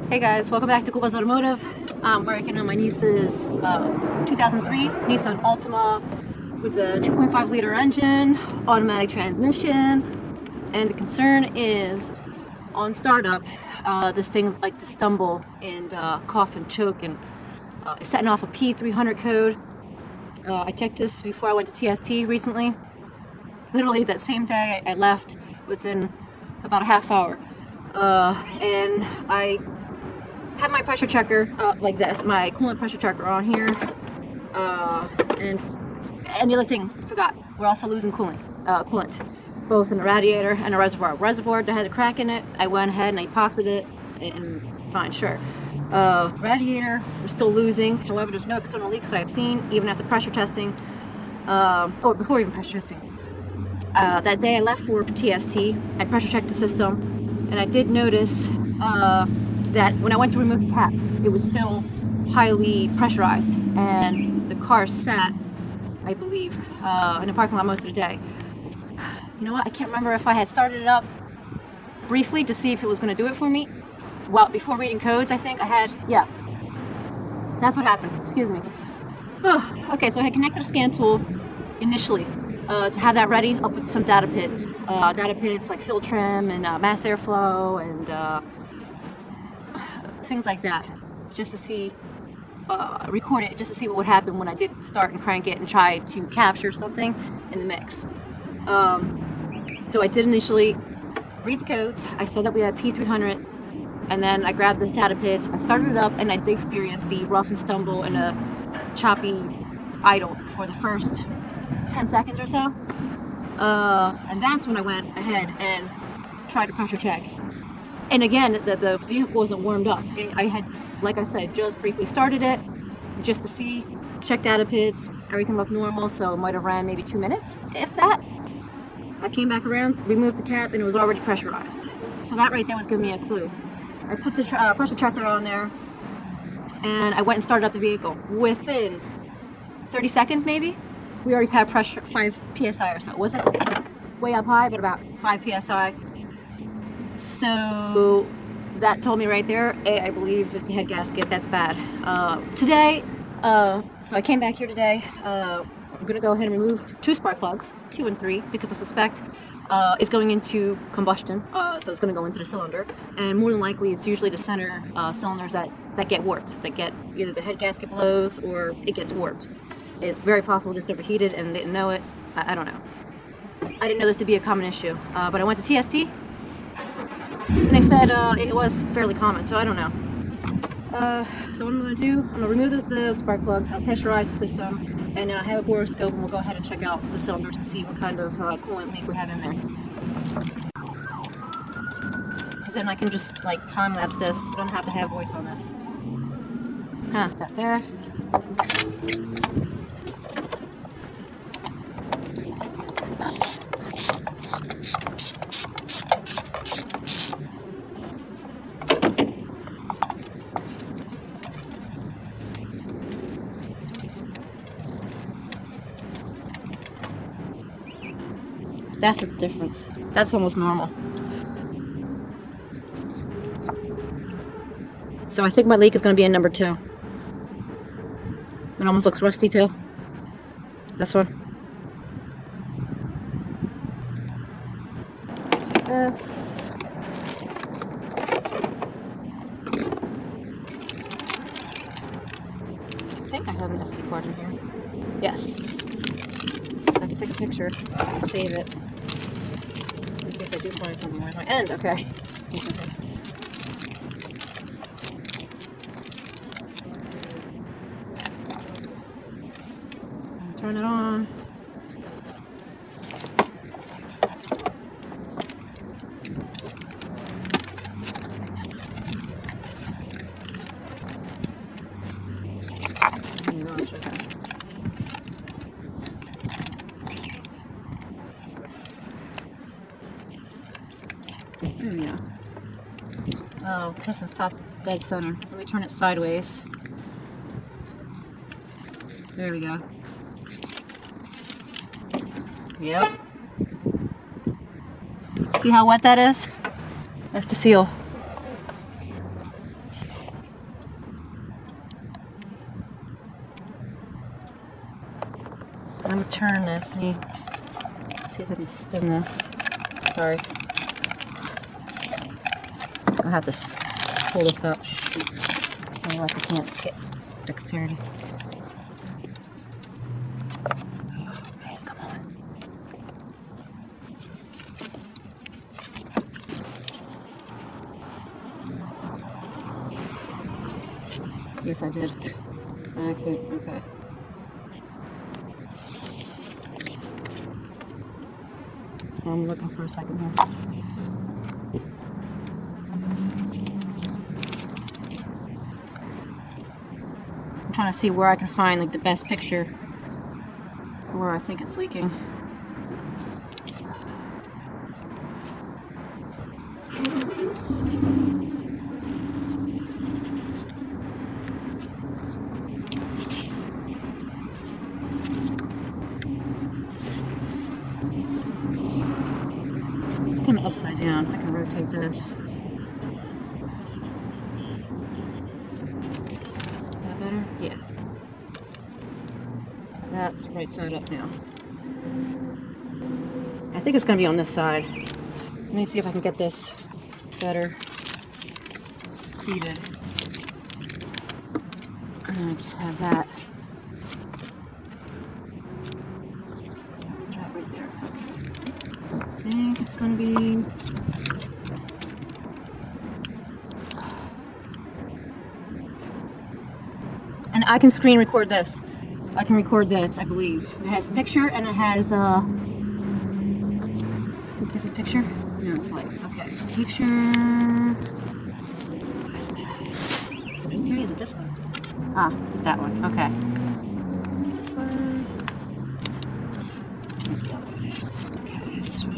Hey guys, welcome back to Cuba's Automotive. I'm working on my niece's 2003 Nissan Altima with a 2.5 liter engine, automatic transmission, and the concern is on startup, this thing's like to stumble and cough and choke, and it's setting off a P300 code. I checked this before I went to TST recently. Literally that same day I left within about a half hour, and I have my pressure checker like this, my coolant pressure checker on here, and the other thing I forgot, we're also losing coolant, both in the radiator and the reservoir. Reservoir that had a crack in it, I went ahead and I epoxied it, and fine, sure. Radiator, we're still losing. However, there's no external leaks that I've seen, even after pressure testing, or before even pressure testing. That day I left for TST, I pressure checked the system, and I did notice that when I went to remove the cap, it was still highly pressurized, and the car sat, I believe, in the parking lot most of the day. You know what, I can't remember if I had started it up briefly to see if it was going to do it for me. Well, before reading codes, I think I had, yeah. That's what happened, excuse me. Okay, so I had connected a scan tool initially to have that ready up with some data pits. Data pits like fill trim and mass airflow and things like that, just to see, record it, just to see what would happen when I did start and crank it and try to capture something in the mix. So I did initially read the codes. I saw that we had P300, and then I grabbed the data pits, I started it up, and I did experience the rough and stumble and a choppy idle for the first 10 seconds or so. And that's when I went ahead and tried to pressure check. And again, the vehicle wasn't warmed up. I had, like I said, just briefly started it just to see, check data pits, everything looked normal, so it might have ran maybe 2 minutes, if that. I came back around, removed the cap, and it was already pressurized. So that right there was giving me a clue. I put the pressure checker on there, and I went and started up the vehicle. Within 30 seconds maybe, we already had pressure 5 psi or so. It wasn't way up high, but about 5 psi. So that told me right there, I believe it's the head gasket, that's bad. Today, so I came back here today, I'm going to go ahead and remove 2 spark plugs, 2 and 3, because I suspect it's going into combustion, so it's going to go into the cylinder, and more than likely it's usually the center cylinders that get warped, that get either the head gasket blows or it gets warped. It's very possible this overheated and they didn't know it. I don't know. I didn't know this to be a common issue, but I went to TST, and they said it was fairly common, so I don't know. So what I'm going to do, I'm going to remove the spark plugs, I'll pressurize the system, and then I have a Borescope, and we'll go ahead and check out the cylinders and see what kind of coolant leak we have in there. Because then I can just like time lapse this, I don't have to have voice on this. That there. That's the difference. That's almost normal. So I think my leak is going to be in number 2. It almost looks rusty too. This one. Take this. I think I have an SD card in here. Yes. I can take a picture and save it. In case I do find something. Where's my end? Okay. Turn it on. There we go. Oh, this is top dead center. Let me turn it sideways. There we go. Yep. See how wet that is? That's the seal. I'm gonna turn this. Let me see if I can spin this. Sorry. I'll have to pull this up. Shoot. Otherwise I can't get dexterity. Oh man, come on. Yes, I did. An accident. Okay. I'm looking for a second here. I'm trying to see where I can find like the best picture for where I think it's leaking. It's kind of upside down. I can rotate this. Is that better? Yeah. That's right side up now. I think it's going to be on this side. Let me see if I can get this better seated. And I just have that. Right there. I think it's going to be... And I can screen record this. I can record this, I believe. It has picture and it has, I think this is picture? No, it's like, okay. Picture. Is it okay? Is it this one? Ah, it's that one. Okay. Is it this one? It's the other one. Okay, this one.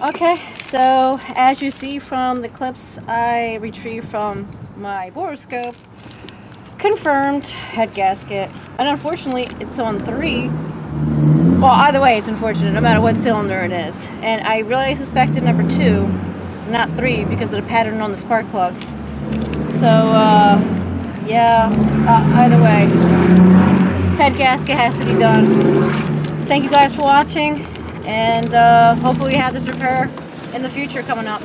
Okay, so as you see from the clips I retrieved from my Borescope, confirmed head gasket, and unfortunately it's on 3. Well, either way it's unfortunate, no matter what cylinder it is. And I really suspected number 2, not 3, because of the pattern on the spark plug. So, yeah, either way, head gasket has to be done. Thank you guys for watching. And hopefully we have this repair in the future coming up.